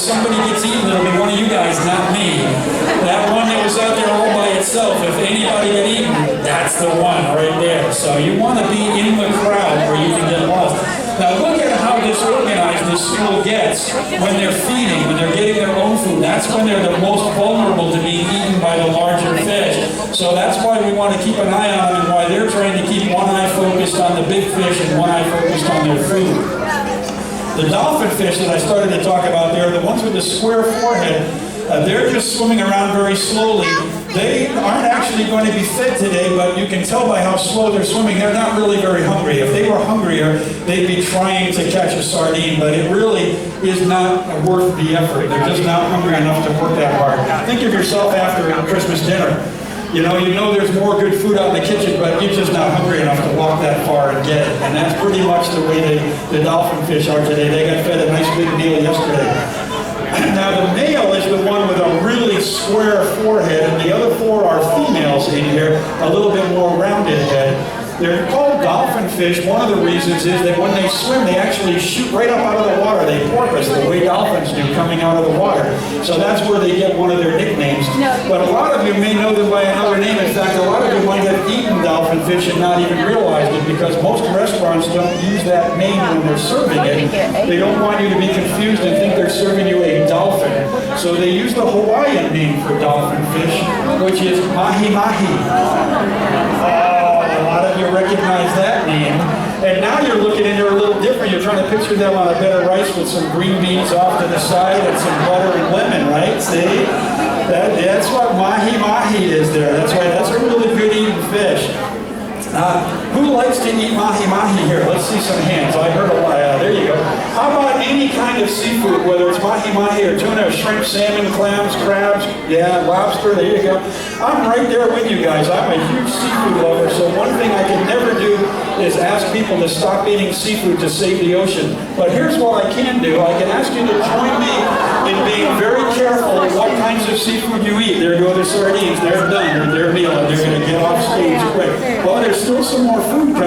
somebody gets eaten, it'll be one of you guys, not me. That one that was out there all by itself, if anybody got eaten, that's the one right there. So you want to be in the crowd where you can get lost. Now look at how disorganized the school gets when they're feeding, when they're getting their own food. That's when they're the most vulnerable to being eaten by the larger fish. So that's why we want to keep an eye on them and why they're trying to keep one eye focused on the big fish and one eye focused on their food. The dolphin fish that I started to talk about there, the ones with the square forehead, they're just swimming around very slowly. They aren't actually going to be fed today, but you can tell by how slow they're swimming, they're not really very hungry. If they were hungrier, they'd be trying to catch a sardine, but it really is not worth the effort. They're just not hungry enough to work that hard. Think of yourself after a Christmas dinner. You know there's more good food out in the kitchen, but you're just not hungry enough to walk that far and get it. And that's pretty much the way the dolphin fish are today. They got fed a nice big meal yesterday. Now the male is the one with a really square forehead, and the other four are females in here, a little bit more rounded head. They're called dolphin fish. One of the reasons is that when they swim, they actually shoot right up out of the water. They porpoise the way dolphins do coming out of the water. So that's where they get one of their nicknames. But a lot of you may know them by another name. In fact, a lot of you might have eaten dolphin fish and not even realized it, because most restaurants don't use that name when they're serving it. They don't want you to be confused and think they're serving you a dolphin. So they use the Hawaiian name for dolphin fish, which is mahi-mahi. A lot of you recognize that name. And now you're looking and they're a little different. You're trying to picture them on a bed of rice with some green beans off to the side and some butter and lemon, right? See? That's what mahi-mahi is there. That's right. That's a really good eating fish. Who likes to eat mahi-mahi here? Let's see some hands. I heard a lot. There you go. How about any kind of seafood, whether it's mahi-mahi or tuna, or shrimp, salmon, clams, crabs, lobster, there you go. I'm right there with you guys. I'm a huge seafood lover, so one thing I can never do is ask people to stop eating seafood to save the ocean. But here's what I can do. I can ask you to join me in being very careful what kinds of seafood you eat. There go the sardines. They're done. They're their meal, and they're going to get off stage quick. Well, there's still some more food coming.